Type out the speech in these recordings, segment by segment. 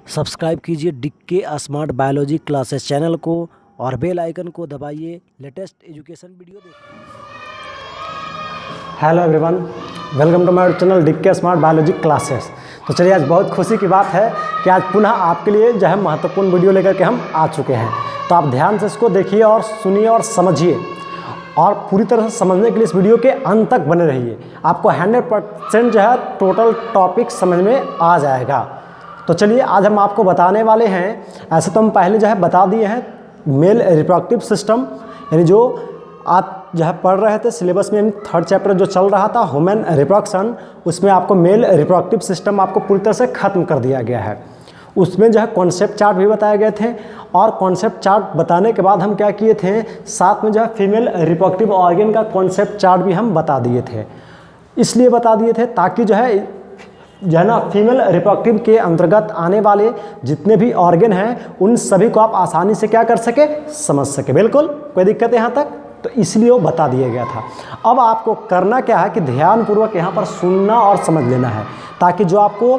Subscribe कीजिए डिक्के smart biology classes channel को और बेल आइकन को दबाइए लेटेस्ट एजुकेशन वीडियो देखिए। Hello everyone, welcome to my channel डिक्के स्मार्ट बायोलॉजी क्लासेस। तो चलिए, आज बहुत खुशी की बात है कि आज पुनः आपके लिए जो है महत्वपूर्ण वीडियो लेकर के हम आ चुके हैं। तो आप ध्यान से इसको देखिए और सुनिए और समझिए, और पूरी तरह से समझने के लिए इस वीडियो के अंत तक बने रहिए। आपको 100% जो है टोटल टॉपिक समझ में आ जाएगा। तो चलिए, आज हम आपको बताने वाले हैं, ऐसे तो हम पहले जो है बता दिए हैं, मेल रिप्रोडक्टिव सिस्टम, यानी जो आप जो है पढ़ रहे थे सिलेबस में, 3rd चैप्टर जो चल रहा था ह्यूमन रिप्रोडक्शन, उसमें आपको मेल रिप्रोडक्टिव सिस्टम आपको पूरी तरह से ख़त्म कर दिया गया है। उसमें जो है कॉन्सेप्ट चार्ट भी बताए गए थे, और कॉन्सेप्ट चार्ट बताने के बाद हम क्या किए थे, साथ में जो है फीमेल रिप्रोडक्टिव ऑर्गन का कॉन्सेप्ट चार्ट भी हम बता दिए थे। इसलिए बता दिए थे ताकि जो है ना फीमेल रिप्रोडक्टिव के अंतर्गत आने वाले जितने भी ऑर्गन हैं उन सभी को आप आसानी से क्या कर सके, समझ सके। बिल्कुल कोई दिक्कत है यहाँ तक? तो इसलिए वो बता दिया गया था। अब आपको करना क्या है कि ध्यानपूर्वक यहाँ पर सुनना और समझ लेना है, ताकि जो आपको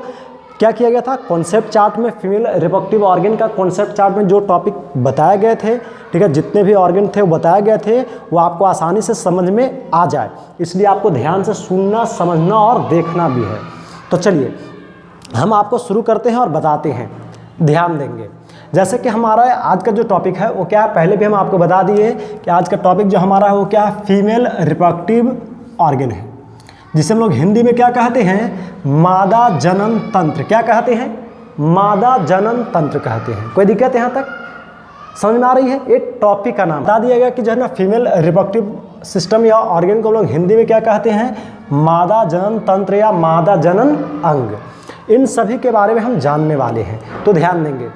क्या किया गया था कॉन्सेप्ट चार्ट में, फीमेल रिप्रोडक्टिव ऑर्गन का कॉन्सेप्ट चार्ट में जो टॉपिक बताए गए थे, ठीक है, जितने भी ऑर्गन थे वो बताए गए थे, वो आपको आसानी से समझ में आ जाए। इसलिए आपको ध्यान से सुनना, समझना और देखना भी है। तो चलिए, हम आपको शुरू करते हैं और बताते हैं, ध्यान देंगे। जैसे कि हमारा आज का जो टॉपिक है वो क्या है, पहले भी हम आपको बता दिए कि आज का टॉपिक जो हमारा है वो क्या है, फीमेल रिप्रोडक्टिव ऑर्गन है, जिसे हम लोग हिंदी में क्या कहते हैं, मादा जनन तंत्र। क्या कहते हैं? मादा जनन तंत्र कहते हैं। कोई दिक्कत यहाँ तक समझ में आ रही है? एक टॉपिक का नाम बता दिया गया कि जो है ना फीमेल रिप्रोडक्टिव सिस्टम या ऑर्गन को हम लोग हिंदी में क्या कहते हैं, मादा जनन तंत्र या मादा जनन अंग। इन सभी के बारे में हम जानने वाले हैं, तो ध्यान देंगे।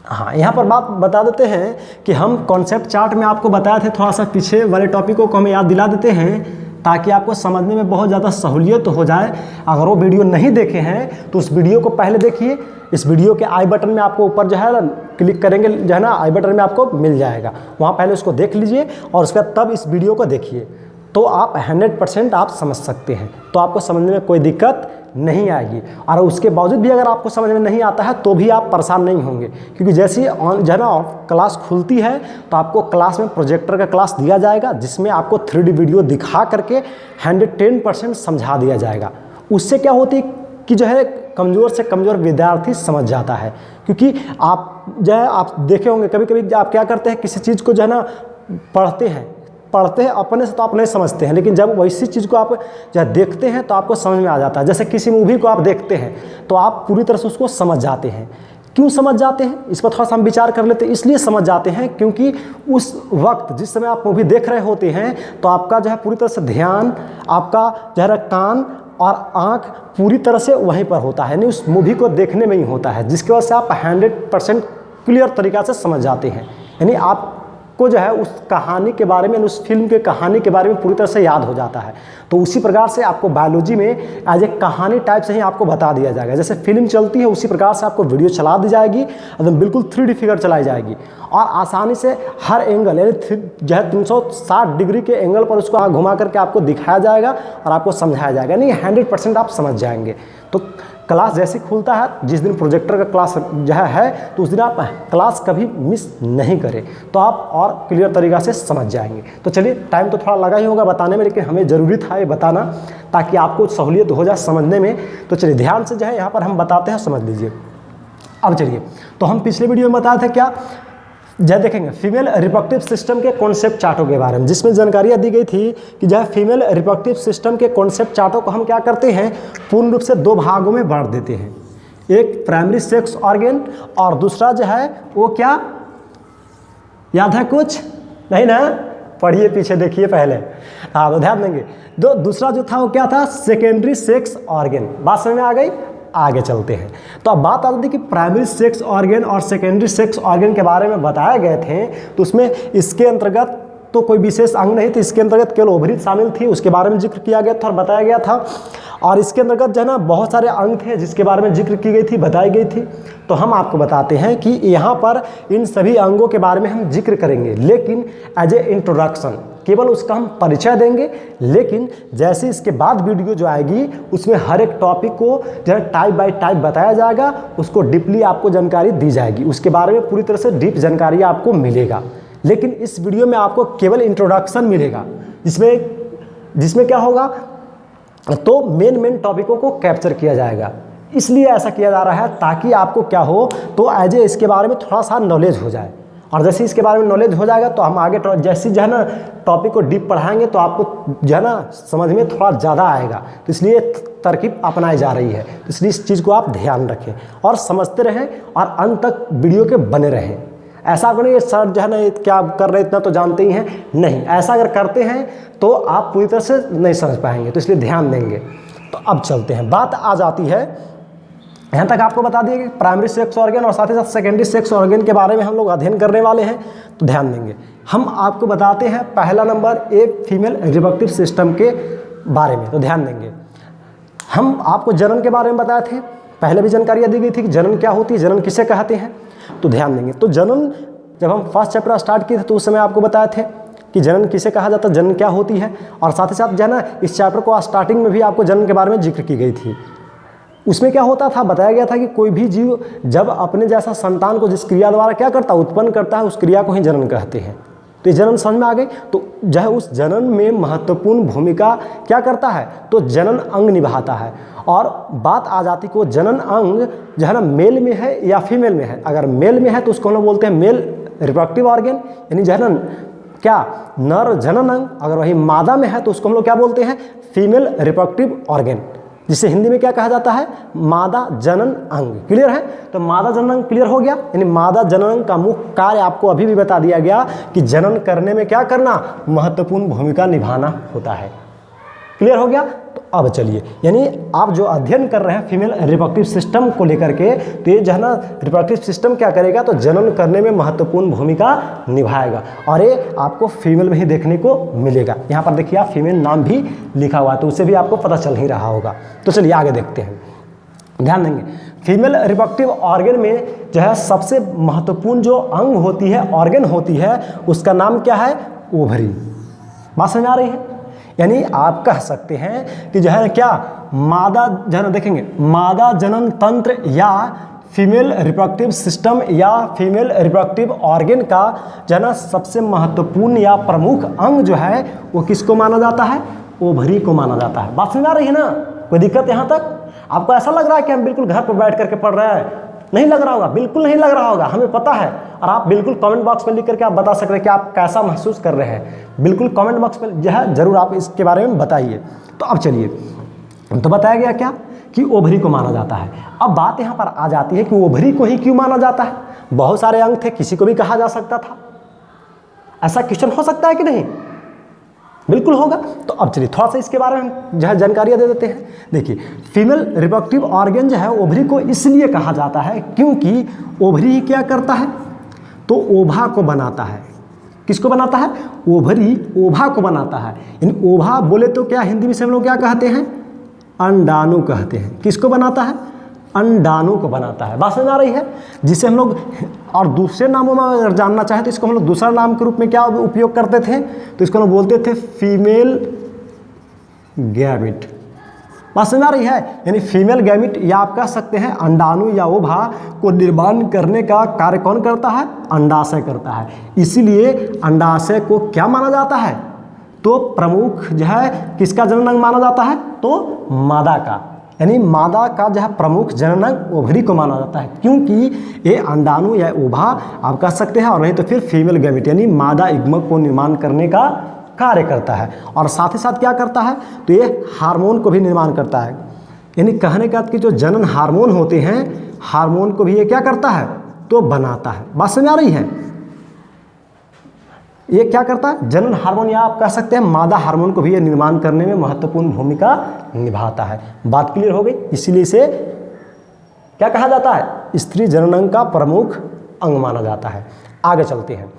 हाँ, यहाँ पर बात बता देते हैं कि हम कॉन्सेप्ट चार्ट में आपको बताए थे, थोड़ा सा पीछे वाले टॉपिकों को हमें याद दिला देते हैं ताकि आपको समझने में बहुत ज़्यादा सहूलियत हो जाए। अगर वो वीडियो नहीं देखे हैं तो उस वीडियो को पहले देखिए। इस वीडियो के आई बटन में आपको ऊपर जो है क्लिक करेंगे, जो है ना आई बटन में आपको मिल जाएगा, वहाँ पहले उसको देख लीजिए और उसके बाद तब इस वीडियो को देखिए, तो आप 100% आप समझ सकते हैं। तो आपको समझने में कोई दिक्कत नहीं आएगी। और उसके बावजूद भी अगर आपको समझ में नहीं आता है तो भी आप परेशान नहीं होंगे, क्योंकि जैसे ही जो है ना क्लास खुलती है तो आपको क्लास में प्रोजेक्टर का क्लास दिया जाएगा, जिसमें आपको 3D वीडियो दिखा करके 110% समझा दिया जाएगा। उससे क्या होती है कि जो है कमज़ोर से कमज़ोर विद्यार्थी समझ जाता है। क्योंकि आप जो है आप देखे होंगे कभी कभी आप क्या करते हैं, किसी चीज़ को जो है ना पढ़ते हैं अपने से तो आप नहीं समझते हैं, लेकिन जब वैसी चीज़ को आप जब देखते हैं तो आपको समझ में आ जाता है। जैसे किसी मूवी को आप देखते हैं तो आप पूरी तरह से उसको समझ जाते हैं। क्यों समझ जाते हैं, इस पर थोड़ा सा हम विचार कर लेते हैं। इसलिए समझ जाते हैं क्योंकि उस वक्त जिस समय आप मूवी देख रहे होते हैं तो आपका जो है पूरी तरह से ध्यान, आपका जो है कान और आँख पूरी तरह से वहीं पर होता है, यानी उस मूवी को देखने में ही होता है, जिसकी वजह से आप 100% क्लियर तरीक़ा से समझ जाते हैं। यानी आप को जो है उस कहानी के बारे में, उस फिल्म के कहानी के बारे में पूरी तरह से याद हो जाता है। तो उसी प्रकार से आपको बायोलॉजी में एज ए कहानी टाइप से ही आपको बता दिया जाएगा। जैसे फिल्म चलती है उसी प्रकार से आपको वीडियो चला दी जाएगी, एकदम बिल्कुल 3D फिगर चलाई जाएगी, और आसानी से हर एंगल यानी जो है 360 डिग्री के एंगल पर उसको घुमा करके आपको दिखाया जाएगा और आपको समझाया जाएगा। नहीं, 100% आप समझ जाएंगे। तो क्लास जैसे खुलता है, जिस दिन प्रोजेक्टर का क्लास जो है तो उस दिन आप क्लास कभी मिस नहीं करें, तो आप और क्लियर तरीक़ा से समझ जाएंगे। तो चलिए, टाइम तो थोड़ा लगा ही होगा बताने में, लेकिन हमें ज़रूरी था ये बताना ताकि आपको सहूलियत हो जाए समझने में। तो चलिए ध्यान से जो है यहाँ पर हम बताते हैं, समझ लीजिए। अब चलिए, तो हम पिछले वीडियो में बताए थे क्या, जब देखेंगे फीमेल रिप्रोडक्टिव सिस्टम के कॉन्सेप्ट चार्टों के बारे में, जिसमें जानकारियाँ दी गई थी कि जो है फीमेल रिप्रोडक्टिव सिस्टम के कॉन्सेप्ट चार्टों को हम क्या करते हैं, पूर्ण रूप से 2 भागों में बांट देते हैं। एक प्राइमरी सेक्स ऑर्गन और दूसरा जो है वो क्या, याद है कुछ? नहीं ना, पढ़िए पीछे देखिए पहले। हाँ, तो ध्यान देंगे। दूसरा जो था वो क्या था, सेकेंडरी सेक्स ऑर्गन। बात समझ में आ गई? आगे चलते हैं। तो अब बात आती थी कि प्राइमरी सेक्स ऑर्गन और सेकेंडरी सेक्स ऑर्गन के बारे में बताए गए थे, तो उसमें इसके अंतर्गत तो कोई विशेष अंग नहीं थी, इसके अंतर्गत केवल ओवरी शामिल थी, उसके बारे में जिक्र किया गया था और बताया गया था। और इसके अंतर्गत जो है ना बहुत सारे अंग थे जिसके बारे में जिक्र की गई थी, बताई गई थी। तो हम आपको बताते हैं कि यहाँ पर इन सभी अंगों के बारे में हम जिक्र करेंगे, लेकिन एज ए इंट्रोडक्शन, केवल उसका हम परिचय देंगे, लेकिन जैसे इसके बाद वीडियो जो आएगी उसमें हर एक टॉपिक को जो है टाइप बाय टाइप बताया जाएगा, उसको डीपली आपको जानकारी दी जाएगी, उसके बारे में पूरी तरह से डीप जानकारी आपको मिलेगा। लेकिन इस वीडियो में आपको केवल इंट्रोडक्शन मिलेगा, जिसमें क्या होगा तो मेन टॉपिकों को कैप्चर किया जाएगा। इसलिए ऐसा किया जा रहा है ताकि आपको क्या हो तो एज ए इसके बारे में थोड़ा सा नॉलेज हो जाए, और जैसे इसके बारे में नॉलेज हो जाएगा तो हम आगे जैसे जो है ना टॉपिक को डीप पढ़ाएंगे तो आपको जो है ना समझ में थोड़ा ज़्यादा आएगा। तो इसलिए तरकीब अपनाई जा रही है, तो इसलिए इस चीज़ को आप ध्यान रखें और समझते रहें और अंत तक वीडियो के बने रहें। ऐसा अगर नहीं सर जो है ना क्या कर रहे इतना तो जानते ही हैं, नहीं, ऐसा अगर करते हैं तो आप पूरी तरह से नहीं समझ पाएंगे, तो इसलिए ध्यान देंगे। तो अब चलते हैं, बात आ जाती है यहाँ तक आपको बता दिए कि प्राइमरी सेक्स ऑर्गन और साथ ही साथ सेकेंडरी सेक्स ऑर्गन के बारे में हम लोग अध्ययन करने वाले हैं, तो ध्यान देंगे। हम आपको बताते हैं पहला नंबर फीमेल रिप्रोडक्टिव सिस्टम के बारे में, तो ध्यान देंगे। हम आपको जनन के बारे में बताए थे, पहले भी जानकारियाँ दी गई थी कि जनन क्या होती है, जनन किसे कहते हैं, तो ध्यान देंगे। तो जनन जब हम फर्स्ट चैप्टर स्टार्ट किए थे तो उस समय आपको बताए थे कि जनन किसे कहा जाता है, जनन क्या होती है, और साथ ही साथ जो है ना इस चैप्टर को स्टार्टिंग में भी आपको जनन के बारे में जिक्र की गई थी। उसमें क्या होता था, बताया गया था कि कोई भी जीव जब अपने जैसा संतान को जिस क्रिया द्वारा क्या करता है, उत्पन्न करता है, उस क्रिया को ही जनन कहते हैं। तो ये जनन समझ में आ गई। तो जो है उस जनन में महत्वपूर्ण भूमिका क्या करता है, तो जनन अंग निभाता है। और बात आ जाती कि वो जनन अंग जो है ना मेल में है या फीमेल में है। अगर मेल में है तो उसको हम लोग बोलते हैं मेल रिप्रोडक्टिव ऑर्गन, यानी जनन क्या नर जनन अंग। अगर वही मादा में है तो उसको हम लोग क्या बोलते हैं, फीमेल रिप्रोडक्टिव ऑर्गन, जिसे हिंदी में क्या कहा जाता है, मादा जनन अंग। क्लियर है। तो मादा जनन अंग क्लियर हो गया, यानी मादा जनन अंग का मुख्य कार्य आपको अभी भी बता दिया गया कि जनन करने में क्या करना, महत्वपूर्ण भूमिका निभाना होता है। क्लियर हो गया। तो अब चलिए, यानी आप जो अध्ययन कर रहे हैं फीमेल रिप्रोडक्टिव सिस्टम को लेकर के, तो ये जो है ना रिप्रोडक्टिव सिस्टम क्या करेगा, तो जनन करने में महत्वपूर्ण भूमिका निभाएगा, और ये आपको फीमेल में ही देखने को मिलेगा। यहाँ पर देखिए आप फीमेल नाम भी लिखा हुआ है, तो उससे भी आपको पता चल ही रहा होगा। तो चलिए आगे देखते हैं, ध्यान देंगे। फीमेल रिप्रोडक्टिव ऑर्गन में जो है सबसे महत्वपूर्ण जो अंग होती है, ऑर्गन होती है, उसका नाम क्या है, ओवरी। बात समझ आ रही है। यानी आप कह सकते हैं कि जो है क्या मादा जो है ना, देखेंगे मादा जनन तंत्र या फीमेल रिप्रोडक्टिव सिस्टम या फीमेल रिप्रोडक्टिव ऑर्गन का जो है ना सबसे महत्वपूर्ण या प्रमुख अंग जो है वो किसको माना जाता है, ओवरी को माना जाता है। बात समझ आ रही है ना, कोई दिक्कत यहाँ तक? आपको ऐसा लग रहा है कि हम बिल्कुल घर पर बैठ करके पढ़ रहे हैं? नहीं लग रहा होगा, बिल्कुल नहीं लग रहा होगा, हमें पता है। और आप बिल्कुल कमेंट बॉक्स में लिख करके आप बता सकते हैं कि आप कैसा महसूस कर रहे हैं। बिल्कुल कमेंट बॉक्स में जो है जरूर आप इसके बारे में बताइए। तो अब चलिए, तो बताया गया क्या कि ओवरी को माना जाता है। अब बात यहाँ पर आ जाती है कि ओवरी को ही क्यों माना जाता है। बहुत सारे अंग थे, किसी को भी कहा जा सकता था। ऐसा क्वेश्चन हो सकता है कि नहीं? बिल्कुल होगा। तो अब चलिए थोड़ा सा इसके बारे में जो है जानकारियाँ दे देते हैं। देखिए, फीमेल रिप्रोडक्टिव ऑर्गन जो है ओवरी को इसलिए कहा जाता है क्योंकि ओवरी ही क्या करता है, तो ओभा को बनाता है। किसको बनाता है? ओवरी ओभा को बनाता है। यानी ओभा बोले तो क्या हिंदी में से हम लोग क्या कहते हैं, अंडाणु कहते हैं। किसको बनाता है? अंडाणु को बनाता है। बात समझ आ रही है। जिसे हम लोग और दूसरे नामों में अगर जानना चाहें तो इसको हम लोग दूसरा नाम के रूप में क्या उपयोग करते थे, तो इसको हम बोलते थे फीमेल गैमिट। बात समझ आ रही है। यानी फीमेल गैमिट या आप कह सकते हैं अंडाणु या ओभा को निर्माण करने का कार्य कौन करता है? अंडाशय करता है। इसीलिए अंडाशय को क्या माना जाता है, तो प्रमुख जो है किसका जनन अंग माना जाता है, तो मादा का। यानी मादा का जो है प्रमुख जनन अंग ओवरी को माना जाता है, क्योंकि ये अंडाणु या ओभा आप कह सकते हैं, और नहीं तो फिर फीमेल गैमिट यानी मादा युग्मक को निर्माण करने का कार्य करता है। और साथ ही साथ क्या करता है, तो ये हार्मोन को भी निर्माण करता है। यानी कहने का कि जो जनन हार्मोन होते हैं, हार्मोन को भी ये क्या करता है, तो बनाता है। बात समझ आ रही है। ये क्या करता है, जनन हार्मोन या आप कह सकते हैं मादा हार्मोन को भी ये निर्माण करने में महत्वपूर्ण भूमिका निभाता है। बात क्लियर हो गई। इसीलिए इसे क्या कहा जाता है, स्त्री जनन अंग का प्रमुख अंग माना जाता है। आगे चलते हैं,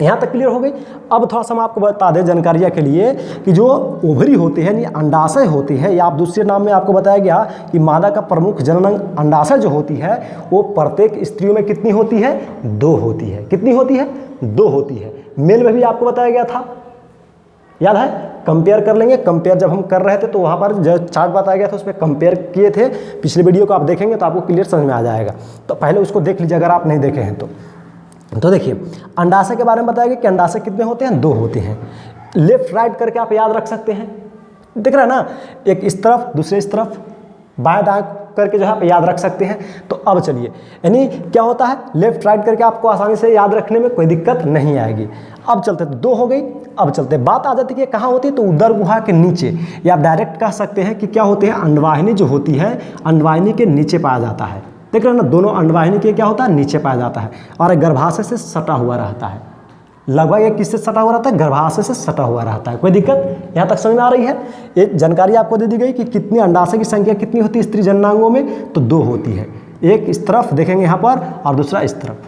यहाँ तक क्लियर हो गई। अब थोड़ा सा हम आपको बता दें जानकारियाँ के लिए कि जो ओवरी होते हैं, यानी अंडाशय होती है, या आप दूसरे नाम में आपको बताया गया कि मादा का प्रमुख जनन अंग अंडाशय जो होती है वो प्रत्येक स्त्रियों में कितनी होती है, 2 होती है। कितनी होती है, 2 होती है। मेल में भी आपको बताया गया था, याद है, कंपेयर कर लेंगे। कंपेयर जब हम कर रहे थे तो वहाँ पर जो चार्ट बताया गया था उसमें कंपेयर किए थे। पिछले वीडियो को आप देखेंगे तो आपको क्लियर समझ में आ जाएगा। तो पहले उसको देख लीजिए अगर आप नहीं देखे हैं तो देखिए अंडाशय के बारे में बताया गया कि अंडाशय कितने होते हैं, 2 होते हैं। लेफ्ट राइट करके आप याद रख सकते हैं, दिख रहा है ना, एक इस तरफ दूसरे इस तरफ, बाएं दाएं करके जो है आप याद रख सकते हैं। तो अब चलिए, यानी क्या होता है, लेफ्ट राइट करके आपको आसानी से याद रखने में कोई दिक्कत नहीं आएगी। अब चलते तो 2 हो गई। अब चलते बात आ जाती है कि कहाँ होती है, तो उदर गुहा के नीचे, या आप डायरेक्ट कह सकते हैं कि क्या होते हैं, अंडवाहिनी जो होती है अंडवाहिनी के नीचे पाया जाता है। देख रहे हैं ना, दोनों अंडवाहिनी के क्या होता है, नीचे पाया जाता है और गर्भाशय से सटा हुआ रहता है। लगभग ये किससे सटा हुआ रहता है, गर्भाशय से सटा हुआ रहता है। कोई दिक्कत यहाँ तक समझ में आ रही है। एक जानकारी आपको दे दी गई कि कितनी अंडाशय की संख्या कितनी होती है स्त्री जननांगों में, तो 2 होती है। एक इस तरफ देखेंगे यहाँ पर और दूसरा इस तरफ।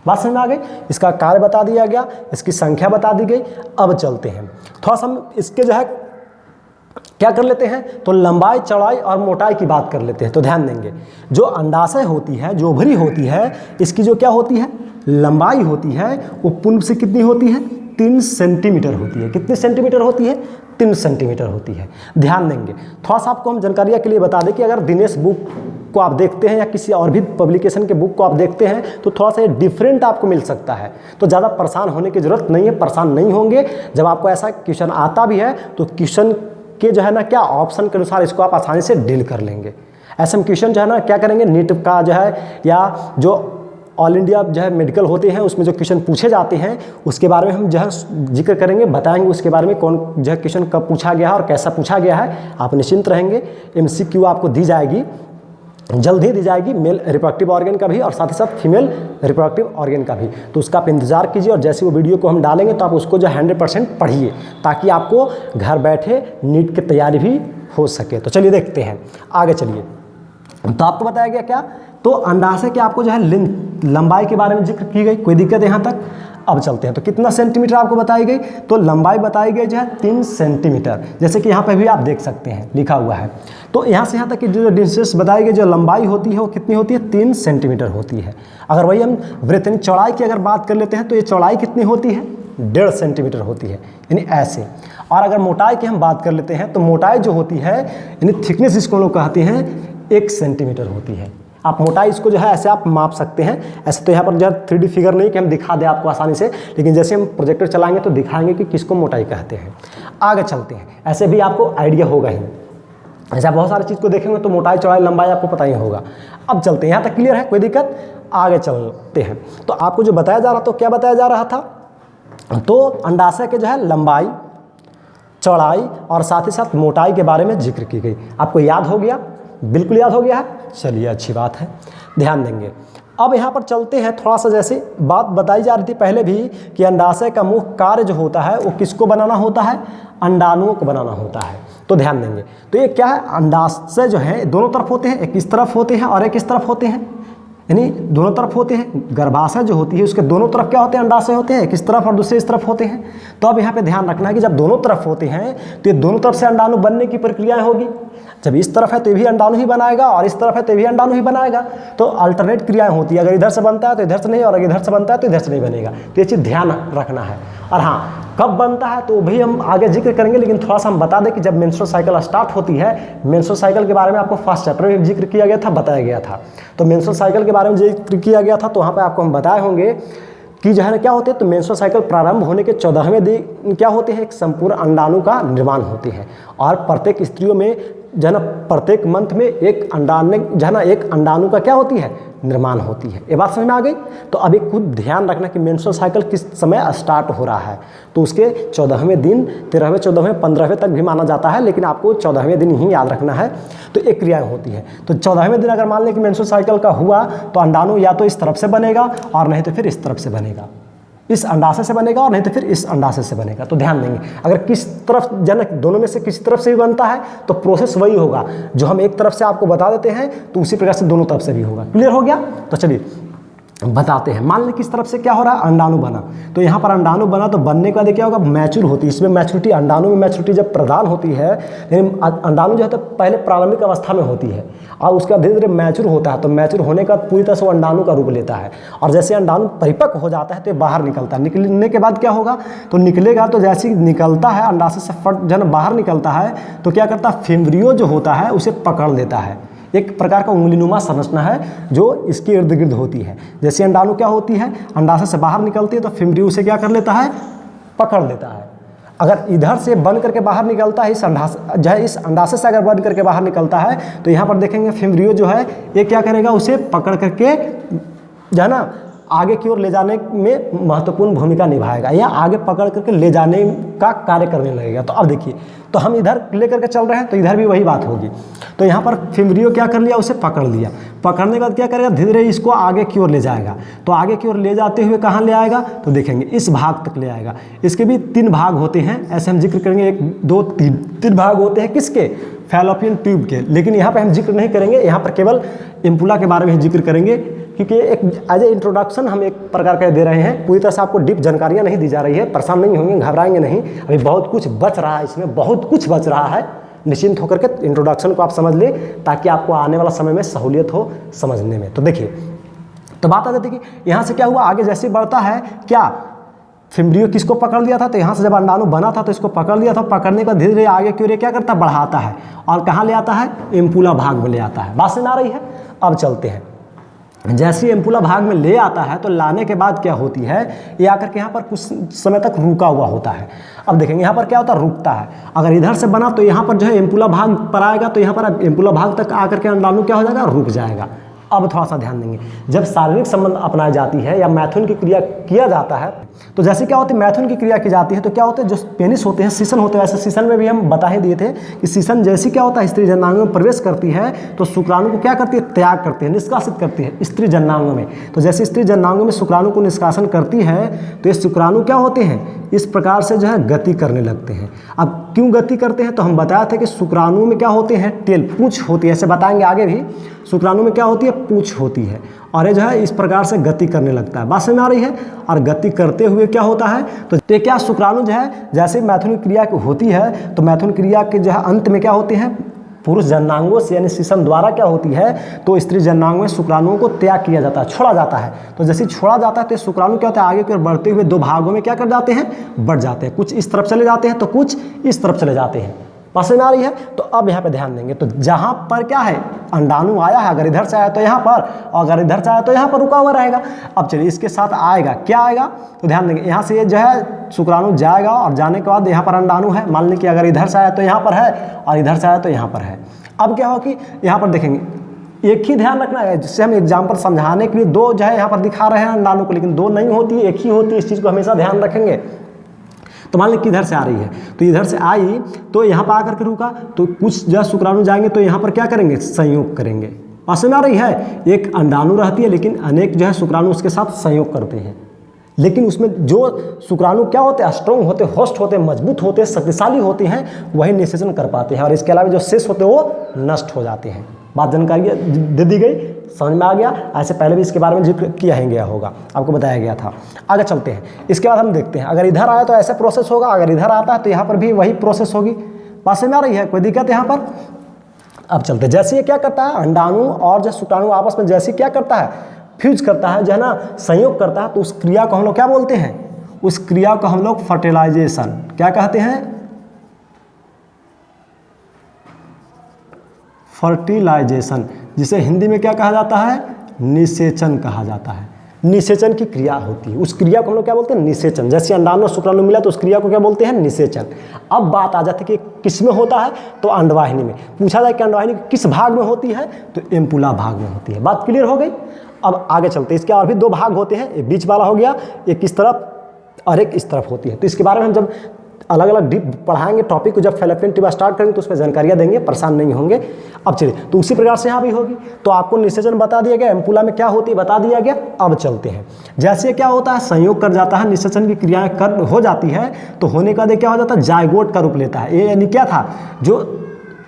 बात समझ में आ गई। इसका कार्य बता दिया गया, इसकी संख्या बता दी गई। अब चलते हैं थोड़ा सा हम इसके जो है क्या कर लेते हैं, तो लंबाई चौड़ाई और मोटाई की बात कर लेते हैं। तो ध्यान देंगे, जो अंडाशय होती है, जो ओवरी होती है, इसकी जो क्या होती है, लंबाई होती है, वो पूर्व से कितनी होती है, 3 सेंटीमीटर होती है। कितने सेंटीमीटर होती है, 3 सेंटीमीटर होती है। ध्यान देंगे, थोड़ा सा आपको हम जानकारियाँ के लिए बता दें कि अगर दिनेश बुक को आप देखते हैं या किसी और भी पब्लिकेशन के बुक को आप देखते हैं तो थोड़ा सा डिफरेंट आपको मिल सकता है। तो ज़्यादा परेशान होने की ज़रूरत नहीं है, परेशान नहीं होंगे। जब आपको ऐसा क्वेश्चन आता भी है तो क्वेश्चन के जो है ना क्या ऑप्शन के अनुसार इसको आप आसानी से डील कर लेंगे। ऐसे हम क्वेश्चन जो है ना क्या करेंगे, नीट का जो है या जो ऑल इंडिया जो है मेडिकल होते हैं उसमें जो क्वेश्चन पूछे जाते हैं उसके बारे में हम जो है जिक्र करेंगे, बताएंगे उसके बारे में कौन जो है क्वेश्चन कब पूछा गया है और कैसा पूछा गया है। आप निश्चिंत रहेंगे। MCQ आपको दी जाएगी, जल्द ही दी जाएगी, मेल रिप्रोडक्टिव ऑर्गन का भी और साथ ही साथ फीमेल रिप्रोडक्टिव ऑर्गन का भी। तो उसका आप इंतजार कीजिए और जैसे वो वीडियो को हम डालेंगे तो आप उसको जो 100% पढ़िए ताकि आपको घर बैठे नीट की तैयारी भी हो सके। तो चलिए देखते हैं आगे। चलिए, तो आपको बताया गया क्या, तो अंडाशय के आपको जो है लंबाई के बारे में जिक्र की गई। कोई दिक्कत यहाँ तक। अब चलते हैं, तो कितना सेंटीमीटर आपको बताई गई, तो लंबाई बताई गई जो है 3 सेंटीमीटर। जैसे कि यहाँ पे भी आप देख सकते हैं लिखा हुआ है। तो यहाँ से यहाँ तक की जो डिस्टेंस बताई गई, जो लंबाई होती है वो कितनी होती है, 3 सेंटीमीटर होती है। अगर वही हम वृत्त चौड़ाई की अगर बात कर लेते हैं तो ये चौड़ाई कितनी होती है, 1.5 सेंटीमीटर होती है, यानी ऐसे। और अगर मोटाई की हम बात कर लेते हैं तो मोटाई जो होती है यानी थिकनेस इसको लोग कहते हैं 1 सेंटीमीटर होती है। आप मोटाई इसको जो है ऐसे आप माप सकते हैं। ऐसे तो यहाँ पर जो है 3D फिगर नहीं कि हम दिखा दें आपको आसानी से, लेकिन जैसे हम प्रोजेक्टर चलाएंगे तो दिखाएंगे कि किसको मोटाई कहते हैं। आगे चलते हैं, ऐसे भी आपको आइडिया होगा ही। ऐसे आप बहुत सारी चीज़ को देखेंगे तो मोटाई चौड़ाई लंबाई आपको पता ही होगा। अब चलते हैं, यहाँ तक क्लियर है, कोई दिक्कत। आगे चलते हैं, तो आपको जो बताया जा रहा, तो क्या बताया जा रहा था, तो अंडाशय के जो है लंबाई चौड़ाई और साथ ही साथ मोटाई के बारे में जिक्र की गई। आपको याद हो गया, बिल्कुल याद हो गया है। चलिए अच्छी बात है, ध्यान देंगे। अब यहाँ पर चलते हैं, थोड़ा सा जैसे बात बताई जा रही थी पहले भी कि अंडाशय का मुख्य कार्य जो होता है वो किसको बनाना होता है, अंडाणुओं को बनाना होता है। तो ध्यान देंगे, तो ये क्या है, अंडाशय जो है दोनों तरफ होते हैं, एक इस तरफ होते हैं और एक इस तरफ होते हैं, यानी दोनों तरफ होते हैं। गर्भाशय जो होती है उसके दोनों तरफ क्या होते हैं, अंडाशय होते हैं, एक इस तरफ और दूसरे इस तरफ होते हैं। तो अब यहाँ पे ध्यान रखना है कि जब दोनों तरफ होते हैं तो ये दोनों तरफ से अंडाणु बनने की प्रक्रियाएं होगी। जब इस तरफ है तो ये भी अंडाणु ही बनाएगा और इस तरफ है तो ये भी अंडाणु ही बनाएगा। तो अल्टरनेट क्रियाएं होती है, अगर इधर से बनता है तो इधर से नहीं, और अगर इधर से बनता है तो इधर से नहीं बनेगा। तो ये चीज़ ध्यान रखना है। और हाँ, कब बनता है तो भी हम आगे जिक्र करेंगे, लेकिन थोड़ा सा हम बता दें कि जब मेंस्ट्रुअल साइकिल स्टार्ट होती है, मेंस्ट्रुअल साइकिल के बारे में आपको फर्स्ट चैप्टर में जिक्र किया गया था, बताया गया था। तो मेंस्ट्रुअल साइकिल के बारे में जिक्र किया गया था, तो वहाँ पे आपको हम बताए होंगे कि जो है ना क्या होते हैं, तो मेंस्ट्रुअल साइकिल प्रारंभ होने के 14वें दिन क्या होते हैं, एक संपूर्ण अंडाणु का निर्माण होते हैं। और प्रत्येक स्त्रियों में जो है ना प्रत्येक मंथ में एक अंडाणु जो है ना एक अंडाणु का क्या होती है, निर्माण होती है। ये बात समझ में आ गई। तो अभी खुद ध्यान रखना कि मेंस्ट्रुअल साइकिल किस समय स्टार्ट हो रहा है। तो उसके 14वें दिन, 13वें, 14वें, 15वें तक भी माना जाता है, लेकिन आपको 14वें दिन ही याद रखना है। तो एक क्रियाएं होती है। तो 14वें दिन अगर मान लें कि मेंस्ट्रुअल साइकिल का हुआ तो अंडाणु या तो इस तरफ से बनेगा और नहीं तो फिर इस तरफ से बनेगा, इस अंडाशय से बनेगा और नहीं तो फिर इस अंडाशय से बनेगा। तो ध्यान देंगे, अगर किस तरफ जनक दोनों में से किसी तरफ से भी बनता है तो प्रोसेस वही होगा जो हम एक तरफ से आपको बता देते हैं, तो उसी प्रकार से दोनों तरफ से भी होगा। क्लियर हो गया। तो चलिए बताते हैं। मान लें किस तरफ से क्या हो रहा है, अंडाणु बना, तो यहाँ पर अंडाणु बना तो बनने के बाद क्या होगा, मैच्योर होती है। इसमें मैच्योरिटी, अंडाणु में मैच्योरिटी जब प्रदान होती है, लेकिन अंडाणु जो है तो पहले प्रारंभिक अवस्था में होती है और उसका धीरे धीरे मैच्योर होता है। तो मैच्योर होने का पूरी तरह से वो अंडाणु का रूप लेता है और जैसे अंडाणु परिपक्व हो जाता है तो ये बाहर निकलता है। निकलने के बाद क्या होगा, तो निकलेगा तो जैसे ही निकलता है अंडाशय से फट जन बाहर निकलता है तो क्या करता है, फिम्ब्रियो जो होता है उसे पकड़ लेता है। एक प्रकार का उंगलीनुमा संरचना है जो इसके इर्द गिर्द होती है। जैसे अंडाणु क्या होती है, अंडाशय से बाहर निकलती है तो फिम्ब्रियो उसे क्या कर लेता है, पकड़ लेता है। अगर इधर से बन करके बाहर निकलता है, इस अंडाशय से अगर बन करके बाहर निकलता है तो यहाँ पर देखेंगे फिम्ब्रियो जो है ये क्या करेगा, उसे पकड़ करके जो है ना आगे की ओर ले जाने में महत्वपूर्ण भूमिका निभाएगा या आगे पकड़ करके ले जाने का कार्य करने लगेगा। तो अब देखिए, तो हम इधर लेकर के चल रहे हैं तो इधर भी वही बात होगी। तो यहाँ पर फिम्ब्रियो क्या कर लिया, उसे पकड़ लिया, पकड़ने के बाद क्या करेगा, धीरे धीरे इसको आगे की ओर ले जाएगा। तो आगे की ओर ले जाते हुए कहाँ ले आएगा, तो देखेंगे इस भाग तक ले आएगा। इसके भी 3 भाग होते हैं, ऐसे हम जिक्र करेंगे, 1 2 3 भाग होते हैं किसके, फैलोपियन ट्यूब के। लेकिन यहाँ पे हम जिक्र नहीं करेंगे, यहाँ पर केवल एम्पुला के बारे में ही जिक्र करेंगे क्योंकि एक एज ए इंट्रोडक्शन हम एक प्रकार का दे रहे हैं। पूरी तरह से आपको डीप जानकारियाँ नहीं दी जा रही है, परेशान नहीं होंगे, घबराएंगे नहीं। अभी बहुत कुछ बच रहा है, इसमें बहुत कुछ बच रहा है। निश्चिंत होकर के इंट्रोडक्शन को आप समझ लें ताकि आपको आने वाला समय में सहूलियत हो समझने में। तो देखिए, तो बात आ जाती है कि यहाँ से क्या हुआ, आगे जैसे बढ़ता है क्या, फिम्ब्रियो किसको पकड़ लिया था, तो यहाँ से जब अंडाणु बना था तो इसको पकड़ लिया था। पकड़ने का धीरे धीरे आगे की ओर क्या करता है, बढ़ाता है और कहाँ ले आता है, एम्पुला भाग में ले आता है। बात समझ आ रही है। अब चलते हैं, जैसे एम्पुला भाग में ले आता है तो लाने के बाद क्या होती है, ये आकर के यहाँ पर कुछ समय तक रुका हुआ होता है। अब देखेंगे यहाँ पर क्या होता है, रुकता है। अगर इधर से बना तो यहाँ पर जो है एम्पुला भाग पर आएगा, तो यहाँ पर एम्पुला भाग तक आकर के अंडाणु क्या हो जाएगा, रुक जाएगा। अब थोड़ा सा ध्यान देंगे, जब शारीरिक संबंध अपनाई जाती है या मैथुन की क्रिया किया जाता है तो जैसे क्या होती है, मैथुन की क्रिया की जाती है तो क्या होता है, जो पेनिस होते हैं, सीसन होते हैं। ऐसे सीसन में भी हम बता ही दिए थे कि सीसन जैसी क्या होता है, स्त्री जननांगों में प्रवेश करती है तो शुक्राणु को क्या करती है, त्याग करती है, निष्कासित करती है स्त्री जननांगों में। तो जैसे स्त्री जननांगों में शुक्राणु को निष्कासन करती है तो ये शुक्राणु क्या होते हैं, इस प्रकार से जो है गति करने लगते हैं। अब क्यों गति करते हैं, तो हम बताया था कि शुक्राणु में क्या होते हैं, टेल, पूंछ होती है। ऐसे बताएंगे आगे भी, शुक्राणु में क्या होती है, पूंछ होती है और ये जो है इस प्रकार से गति करने लगता है। बात समझ में आ रही है। और गति करते हुए क्या होता है, तो क्या शुक्राणु जो है जैसे मैथुन क्रिया होती है तो मैथुन क्रिया के जो है अंत में क्या होती है, पुरुष जननांगों से यानी सीसन द्वारा क्या होती है, तो स्त्री जननांगों में शुक्राणुओं को त्याग किया जाता है, छोड़ा जाता है। तो जैसे छोड़ा जाता है तो शुक्राणु क्या होता है, आगे की ओर बढ़ते हुए 2 भागों में क्या कर जाते हैं, बढ़ जाते हैं। कुछ इस तरफ चले जाते हैं तो कुछ इस तरफ चले जाते हैं। पास में आ रही है। तो अब यहाँ पे ध्यान देंगे, तो जहाँ पर क्या है, अंडाणु आया है, अगर इधर से आया तो यहाँ पर, और अगर इधर से आया तो यहाँ पर रुका हुआ रहेगा। अब चलिए इसके साथ आएगा, क्या आएगा, तो ध्यान देंगे, यहाँ से ये जो है शुक्राणु जाएगा और जाने के बाद यहाँ पर अंडाणु है। मान लें कि अगर इधर से आया तो यहाँ पर है और इधर से आया तो यहाँ पर है। अब क्या हो कि यहाँ पर देखेंगे, एक ही ध्यान रखना है, जिससे हम एग्जाम्पल समझाने के लिए 2 जो है यहाँ पर दिखा रहे हैं अंडाणु को, लेकिन 2 नहीं होती है, एक ही होती है। इस चीज़ को हमेशा ध्यान रखेंगे। तो मान लें कि इधर से आ रही है, तो इधर से आई तो यहाँ पर आकर के रुका, तो कुछ जो शुक्राणु जाएंगे तो यहाँ पर क्या करेंगे, संयोग करेंगे। पास में आ रही है। एक अंडाणु रहती है लेकिन अनेक जो है शुक्राणु उसके साथ संयोग करते हैं, लेकिन उसमें जो शुक्राणु क्या होते हैं, स्ट्रॉन्ग होते हैं, होस्ट होते हैं, मजबूत होते हैं, शक्तिशाली होते हैं, वही निषेचन कर पाते हैं। और इसके अलावा जो शेष होते हैं वो नष्ट हो जाते हैं। बात जानकारी दे दी गई, समझ में आ गया। ऐसे पहले भी इसके बारे में जिक्र किया ही गया होगा, आपको बताया गया था। आगे चलते हैं, इसके बाद हम देखते हैं, अगर इधर आया तो ऐसा प्रोसेस होगा, अगर इधर आता है तो यहाँ पर भी वही प्रोसेस होगी। पास में आ रही है, कोई दिक्कत यहाँ पर। अब चलते हैं, जैसे ये क्या करता है, अंडाणु और जो शुक्राणु आपस में जैसे क्या करता है, फ्यूज करता है, जो है ना संयोग करता है, तो उस क्रिया को हम लोग क्या बोलते हैं, उस क्रिया को हम लोग फर्टिलाइजेशन क्या कहते हैं, फर्टिलाइजेशन, जिसे हिंदी में क्या कहा जाता है, निषेचन कहा जाता है। निषेचन की क्रिया होती है, उस क्रिया को हम लोग क्या बोलते हैं, निषेचन। जैसे अंडाणु और शुक्राणु मिला तो उस क्रिया को क्या बोलते हैं, निषेचन। अब बात आ जाती है कि किस में होता है, तो अंडवाहिनी में। पूछा जाए कि अंडवाहिनी किस भाग में होती है, तो एम्पुला भाग में होती है। बात क्लियर हो गई। अब आगे चलते हैं, इसके और भी 2 भाग होते हैं, एक बीच वाला हो गया, एक इस तरफ और एक इस तरफ होती है। तो इसके बारे में हम जब अलग अलग डीप पढ़ाएंगे टॉपिक को, जब फैलोपियन ट्यूब स्टार्ट करेंगे तो उसमें जानकारियाँ देंगे, परेशान नहीं होंगे। अब चलिए, तो उसी प्रकार से यहाँ भी होगी। तो आपको निषेचन बता दिया गया, एम्पुला में क्या होती है बता दिया गया। अब चलते हैं, जैसे क्या होता है, संयोग कर जाता है, निषेचन की क्रियाएं कर हो जाती है, तो होने का क्या हो जाता है, जायगोट का रूप लेता है। ये यानी क्या था, जो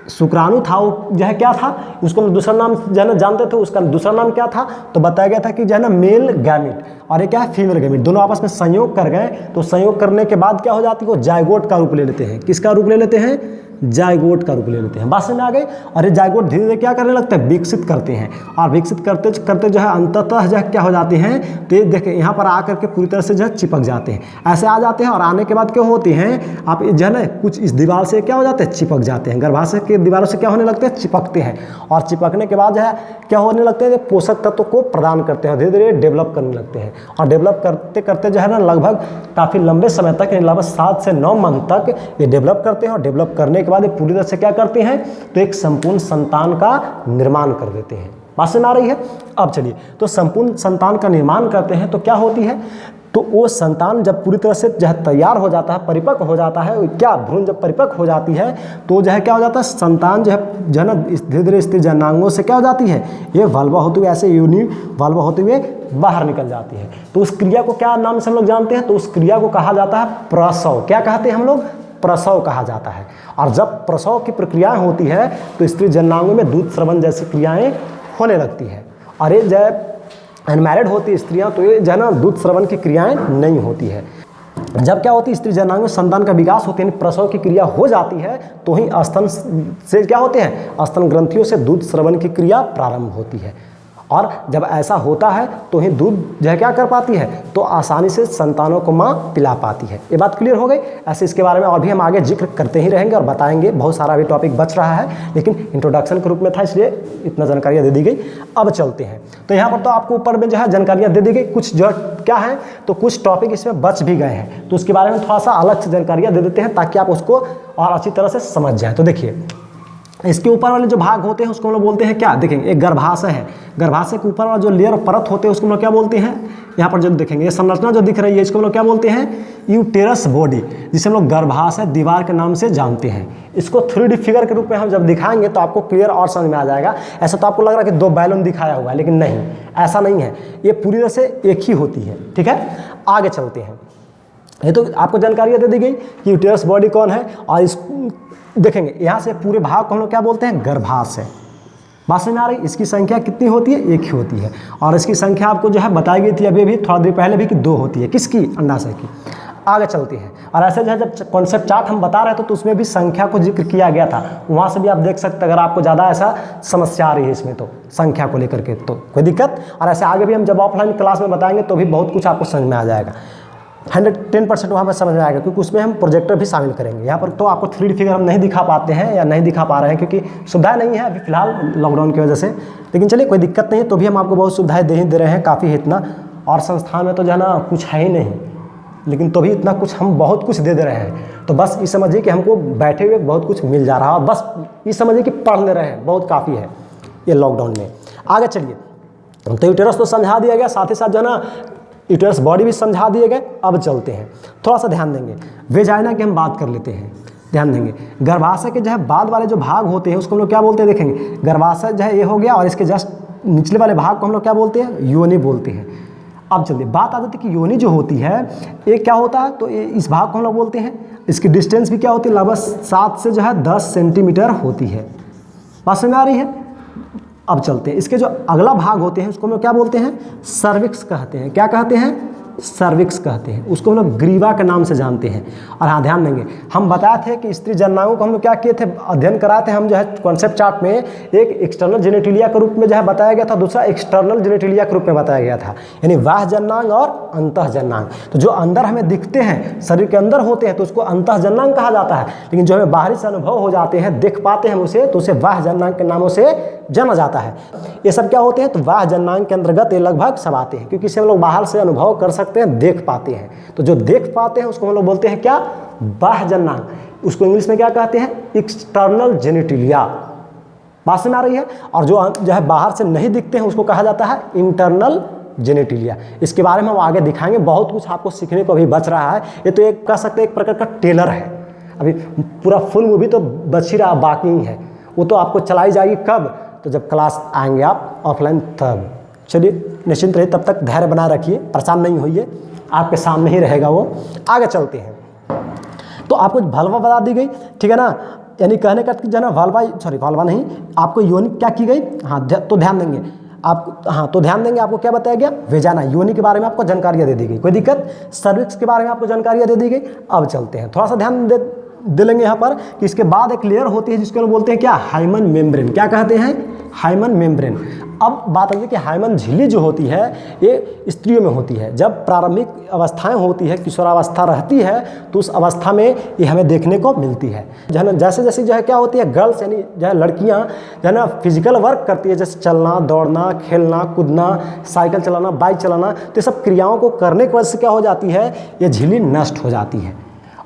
शुक्राणु था वो जो है क्या था, उसको हम दूसरा नाम जो है ना जानते थे, उसका दूसरा नाम क्या था, तो बताया गया था कि जो है ना मेल गैमेट और ये क्या है फीमेल गैमेट, दोनों आपस में संयोग कर गए तो संयोग करने के बाद क्या हो जाती है, वो जायगोट का रूप ले लेते हैं। किसका रूप ले लेते हैं? जायगोट का रूप ले लेते हैं। बात समझ में आ गई। और ये जायगोट धीरे धीरे क्या करने लगते हैं, विकसित करते हैं, और विकसित करते करते जो है अंततः जो है क्या हो जाते हैं, तो ये देखें यहाँ पर आकर के पूरी तरह से जो है चिपक जाते हैं, ऐसे आ जाते हैं। और आने के बाद क्या होते हैं, आप जो है ना कुछ इस दीवार से क्या हो जाते हैं, चिपक जाते हैं, गर्भाशय के दीवारों से क्या होने लगते हैं, चिपकते हैं। और चिपकने के बाद जो है क्या होने लगते हैं, पोषक तत्व को प्रदान करते हैं, धीरे धीरे डेवलप करने लगते हैं। और डेवलप करते करते जो है ना लगभग काफ़ी लंबे समय तक, लगभग 7 से 9 मंथ तक ये डेवलप करते हैं। और डेवलप करने के बाद ये पूरी तरह से क्या करते हैं, तो एक संपूर्ण संतान का निर्माण कर देते हैं। बात समझ आ रही है। अब चलिए, तो संपूर्ण संतान का निर्माण करते हैं तो क्या होती है, तो वो संतान जब पूरी तरह से जो है तैयार हो जाता है, परिपक्व हो जाता है, क्या भ्रूण जब परिपक्व हो जाती है तो जो है क्या हो जाता है, संतान जो है ना धीरे धीरे स्त्री जननांगों से क्या हो जाती है, ये वाल्वा होते हुए ऐसे यूनि वाल्वा होते हुए बाहर निकल जाती है। तो उस क्रिया को क्या नाम से हम लोग जानते हैं, तो उस क्रिया को कहा जाता है प्रसव। क्या कहते हैं हम लोग, प्रसव कहा जाता है। और जब प्रसव की प्रक्रियाएं होती है तो स्त्री जननांगों में दूध स्रवण जैसी क्रियाएं होने लगती है। और ये जब अनमैरिड होती स्त्रियां तो ये जो है ना दूध स्रवण की क्रियाएं नहीं होती है। जब क्या होती है, स्त्री जननांग में संतान का विकास होती है, प्रसव की क्रिया हो जाती है, तो ही स्तन से क्या होते हैं, स्तन ग्रंथियों से दूध स्रवण की क्रिया प्रारंभ होती है। और जब ऐसा होता है तो ही दूध जो है क्या कर पाती है, तो आसानी से संतानों को माँ पिला पाती है। ये बात क्लियर हो गई। ऐसे इसके बारे में और भी हम आगे जिक्र करते ही रहेंगे और बताएंगे, बहुत सारा भी टॉपिक बच रहा है, लेकिन इंट्रोडक्शन के रूप में था इसलिए इतना जानकारियाँ दे दी गई। अब चलते हैं, तो यहाँ पर तो आपको ऊपर में जो है जानकारियाँ दे दी गई, कुछ जो क्या है तो कुछ टॉपिक इसमें बच भी गए हैं, तो उसके बारे में थोड़ा सा अलग से जानकारियाँ दे देते हैं ताकि आप उसको और अच्छी तरह से समझ जाएँ। तो देखिए, इसके ऊपर वाले जो भाग होते हैं उसको हम लोग बोलते हैं क्या, देखेंगे एक गर्भाशय है, गर्भाशय के ऊपर वाला जो लेयर परत होते हैं उसको हम लोग क्या बोलते हैं, यहाँ पर जो देखेंगे ये संरचना जो दिख रही है इसको हम लोग क्या बोलते हैं, यूटेरस बॉडी, जिसे हम लोग गर्भाशय दीवार के नाम से जानते हैं। इसको 3D फिगर के रूप में हम जब दिखाएंगे तो आपको क्लियर और समझ में आ जाएगा। ऐसा तो आपको लग रहा है कि 2 बैलून दिखाया हुआ है, लेकिन नहीं, ऐसा नहीं है, ये पूरी तरह से एक ही होती है। ठीक है, आगे चलते हैं। ये तो आपको जानकारियाँ दे दी गई कि यूटेरस बॉडी कौन है, और इस देखेंगे यहाँ से पूरे भाग को हम लोग क्या बोलते हैं, गर्भाशय। बात समझ में आ रही, इसकी संख्या कितनी होती है, 1 ही होती है। और इसकी संख्या आपको जो है बताई गई थी अभी थोड़ा देर पहले भी कि 2 होती है, किसकी, अंडाशय की। आगे चलते हैं, और ऐसे जो है जब कॉन्सेप्ट चार्ट हम बता रहे थे तो उसमें भी संख्या को जिक्र किया गया था, वहाँ से भी आप देख सकते हैं अगर आपको ज़्यादा ऐसा समस्या आ रही है इसमें तो संख्या को लेकर के तो कोई दिक्कत। और ऐसे आगे भी हम जब ऑफलाइन क्लास में बताएंगे तो भी बहुत कुछ आपको समझ में आ जाएगा, 110% वहाँ पर समझ में आएगा, क्योंकि उसमें हम प्रोजेक्टर भी शामिल करेंगे। यहाँ पर तो आपको 3D फिगर हम नहीं दिखा पाते हैं या नहीं दिखा पा रहे हैं क्योंकि सुविधा नहीं है अभी फिलहाल लॉकडाउन की वजह से, लेकिन चलिए कोई दिक्कत नहीं है, तो भी हम आपको बहुत सुविधाएं दे रहे हैं काफ़ी है इतना। और संस्थान में तो जो है ना कुछ है ही नहीं, लेकिन तो भी इतना कुछ हम बहुत कुछ दे रहे हैं। तो बस ये समझिए कि हमको बैठे हुए बहुत कुछ मिल जा रहा है, और बस ये समझिए कि पढ़ ले रहे हैं, बहुत काफ़ी है ये लॉकडाउन में। आगे चलिए, तो यूटेरस तो समझा दिया गया, साथ ही साथ जो है ना यूटेरस बॉडी भी समझा दिए गए। अब चलते हैं, थोड़ा सा ध्यान देंगे, वेजाइना की हम बात कर लेते हैं, ध्यान देंगे। गर्भाशय के जो है बाद वाले जो भाग होते हैं उसको हम लोग क्या बोलते हैं, देखेंगे गर्भाशय जो है ये हो गया, और इसके जस्ट निचले वाले भाग को हम लोग क्या बोलते हैं, योनि बोलते हैं। अब चलिए बात आ जाती है कि योनि जो होती है ये क्या होता है, तो इस भाग को हम लोग बोलते हैं, इसकी डिस्टेंस भी क्या होती है, लगभग 7 से जो है 10 सेंटीमीटर होती है। बात समझ में आ रही है। अब चलते हैं, इसके जो अगला भाग होते हैं उसको हम लोग क्या बोलते हैं, सर्विक्स कहते हैं। क्या कहते हैं, सर्विक्स कहते हैं, उसको हम लोग ग्रीवा के नाम से जानते हैं। और हाँ ध्यान देंगे, हम बताए थे कि स्त्री जननांगों को हम लोग क्या किए थे, अध्ययन कराए थे हम जो है कॉन्सेप्ट चार्ट में, एक एक्सटर्नल जेनेटिलिया के रूप में जो है बताया गया था, दूसरा एक्सटर्नल जेनेटिलिया के रूप में बताया गया था, यानी बाह्य जननांग और अंतः जननांग। तो जो अंदर हमें दिखते हैं, शरीर के अंदर होते हैं तो उसको अंतः जननांग कहा जाता है, लेकिन जो हमें बाहरी से अनुभव हो जाते हैं, देख पाते हैं उसे, तो उसे बाह्य जननांग के नामों से जाना जाता है। ये सब क्या होते हैं, तो बाह्य जननांग के अंतर्गत ये लगभग सब आते हैं, क्योंकि इसे हम लोग बाहर से अनुभव कर सकते हैं, देख पाते हैं। तो जो देख पाते हैं उसको हम लोग बोलते हैं क्या, बाह्य जननांग। उसको इंग्लिश में क्या कहते हैं, एक्सटर्नल जेनेटिलिया। बात समझ में आ रही है। और जो है बाहर से नहीं दिखते हैं उसको कहा जाता है इंटरनल जेनेटिलिया। इसके बारे में हम आगे दिखाएंगे, बहुत कुछ आपको सीखने को अभी बच रहा है। ये तो एक कह सकते हैं एक प्रकार का टेलर है, अभी पूरा फुल मूवी तो बच ही रहा, बाकी ही है, वो तो आपको चलाई जाएगी कब, तो जब क्लास आएंगे आप ऑफलाइन तब। चलिए निश्चिंत रहिए, तब तक धैर्य बनाए रखिए, परेशान नहीं होइए, आपके सामने ही रहेगा वो। आगे चलते हैं, तो आपको भलवा बता दी गई, ठीक है ना। यानी कहने का कि जो है ना वाल्वा नहीं, आपको योनि क्या की गई, हाँ तो ध्यान देंगे आप, हाँ तो ध्यान देंगे आपको क्या बताया गया, वेजाना योनि के बारे में आपको जानकारियाँ दे दी गई, कोई दिक्कत। सर्विक्स के बारे में आपको जानकारियाँ दे दी गई। अब चलते हैं, थोड़ा सा ध्यान दे लेंगे यहाँ पर कि इसके बाद एक लेयर होती है जिसको हम बोलते हैं क्या, हाइमन मेम्ब्रेन। क्या कहते हैं, हाइमन मेम्ब्रेन। अब बात है कि हाइमन झिल्ली जो होती है ये स्त्रियों में होती है। जब प्रारंभिक अवस्थाएं होती है, किशोरावस्था रहती है, तो उस अवस्था में ये हमें देखने को मिलती है। जो है ना जैसे जैसे जो है क्या होती है, गर्ल्स यानी जो है लड़कियां जो है ना फिजिकल वर्क करती है, जैसे चलना, दौड़ना, खेलना, कूदना, साइकिल चलाना, बाइक चलाना, तो ये सब क्रियाओं को करने की वजह से क्या हो जाती है, ये झिल्ली नष्ट हो जाती है।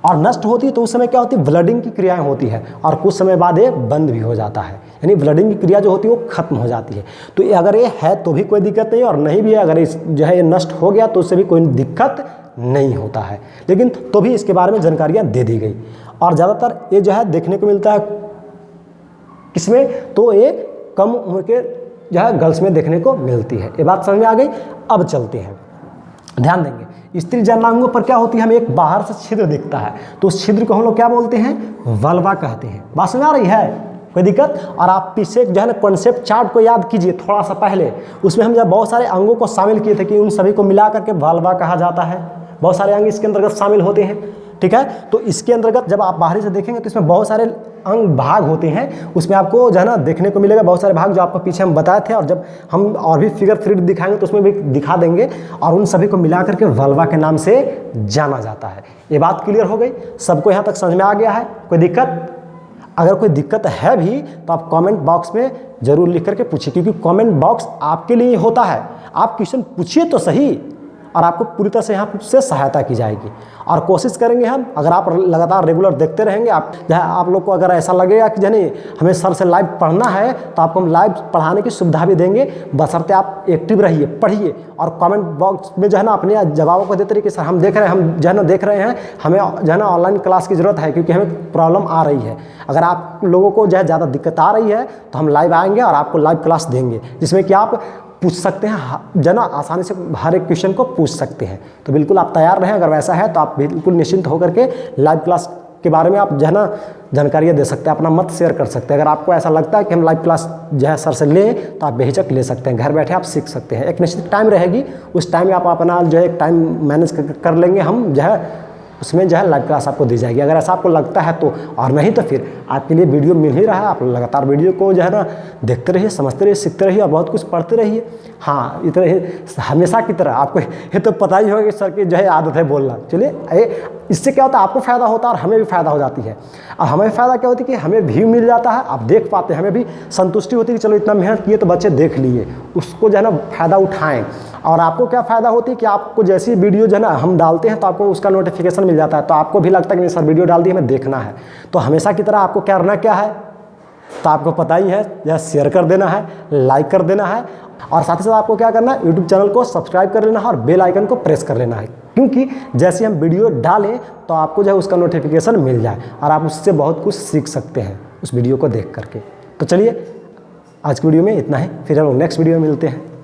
और नष्ट होती है तो उस समय क्या होती है, ब्लडिंग की क्रियाएं होती है, और कुछ समय बाद ये बंद भी हो जाता है, यानी ब्लडिंग की क्रिया जो होती है वो खत्म हो जाती है। तो अगर ये है तो भी कोई दिक्कत नहीं, और नहीं भी है, अगर इस जो है ये नष्ट हो गया तो उससे भी कोई दिक्कत नहीं होता है। लेकिन तो भी इसके बारे में जानकारियाँ दे दी गई। और ज़्यादातर ये जो है देखने को मिलता है किसमें, तो ये कम उम्र के जो है गर्ल्स में देखने को मिलती है। ये बात समझ में आ गई। अब चलते हैं, ध्यान देंगे स्त्री जनांगों पर क्या होती है, हमें एक बाहर से छिद्र दिखता है, तो उस छिद्र को हम लोग क्या बोलते हैं, वल्वा कहते हैं। बात समझ आ रही है, कोई दिक्कत। और आप पीछे जो है ना कॉन्सेप्ट चार्ट को याद कीजिए थोड़ा सा पहले, उसमें हम जब बहुत सारे अंगों को शामिल किए थे कि उन सभी को मिला करके वल्वा कहा जाता है। बहुत सारे अंग इसके अंतर्गत शामिल होते हैं, ठीक है। तो इसके अंतर्गत जब आप बाहरी से देखेंगे तो इसमें बहुत सारे अंग भाग होते हैं, उसमें आपको जो है ना देखने को मिलेगा बहुत सारे भाग जो आपको पीछे हम बताए थे, और जब हम और भी फिगर 3D दिखाएंगे तो उसमें भी दिखा देंगे, और उन सभी को मिला करके वल्वा के नाम से जाना जाता है। ये बात क्लियर हो गई, सबको यहाँ तक समझ में आ गया है, कोई दिक्कत। अगर कोई दिक्कत है भी तो आप कमेंट बॉक्स में ज़रूर लिख करके पूछिए, क्योंकि कमेंट बॉक्स आपके लिए होता है। आप क्वेश्चन पूछिए तो सही, और आपको पूरी तरह से यहाँ से सहायता की जाएगी। और कोशिश करेंगे हम, अगर आप लगातार रेगुलर देखते रहेंगे, आप लोग को अगर ऐसा लगेगा कि जानी हमें सर से लाइव पढ़ना है, तो आपको हम लाइव पढ़ाने की सुविधा भी देंगे, बशर्ते आप एक्टिव रहिए, पढ़िए, और कमेंट बॉक्स में जो है ना अपने जवाबों को देते रहिए कि सर हम देख रहे हैं, हम जो है ना देख रहे हैं, हमें जो है ना ऑनलाइन क्लास की ज़रूरत है, क्योंकि हमें प्रॉब्लम आ रही है। अगर आप लोगों को जो है ज़्यादा दिक्कत आ रही है तो हम लाइव आएंगे और आपको लाइव क्लास देंगे, जिसमें कि आप पूछ सकते हैं, जना आसानी से हर एक क्वेश्चन को पूछ सकते हैं। तो बिल्कुल आप तैयार रहें, अगर वैसा है तो आप बिल्कुल निश्चिंत होकर के लाइव क्लास के बारे में आप जो है ना जानकारियाँ दे सकते हैं, अपना मत शेयर कर सकते हैं। अगर आपको ऐसा लगता है कि हम लाइव क्लास जो है सर से लें, तो आप बेहिचक ले सकते हैं, घर बैठे आप सीख सकते हैं। एक निश्चित टाइम रहेगी, उस टाइम में आप अपना जो है टाइम मैनेज कर लेंगे, हम जो है उसमें जो है लाइव क्लास आपको दी जाएगी। अगर ऐसा आपको लगता है तो, और नहीं तो फिर आपके लिए वीडियो मिल ही रहा है, आप लगातार वीडियो को जो है ना देखते रहिए, समझते रहिए, सीखते रहिए, और बहुत कुछ पढ़ते रहिए। हाँ, इतना हमेशा की तरह आपको ये तो पता ही होगा कि सर की जो है आदत है बोलना। चलिए, इससे क्या होता है, आपको फ़ायदा होता है और हमें भी फ़ायदा हो जाती है। और हमें फ़ायदा क्या होती है कि हमें व्यू मिल जाता है, आप देख पाते हैं, हमें भी संतुष्टि होती है कि चलो इतना मेहनत किए तो बच्चे देख लिए, उसको जो है ना फ़ायदा उठाएँ। और आपको क्या फ़ायदा होती है कि आपको जैसी वीडियो जो है ना हम डालते हैं तो आपको उसका नोटिफिकेशन मिल जाता है, तो आपको भी लगता है कि नहीं सर वीडियो डाल दी, हमें देखना है। तो हमेशा की तरह आपको क्या करना क्या है, तो आपको पता ही है, या शेयर कर देना है, लाइक कर देना है, और साथ ही साथ आपको क्या करना है, यूट्यूब चैनल को सब्सक्राइब कर लेना है और बेल आइकन को प्रेस कर लेना है, क्योंकि जैसे हम वीडियो डालें तो आपको जो है उसका नोटिफिकेशन मिल जाए, और आप उससे बहुत कुछ सीख सकते हैं उस वीडियो को देख करके। तो चलिए, आज की वीडियो में इतना ही, फिर हम नेक्स्ट वीडियो में मिलते हैं।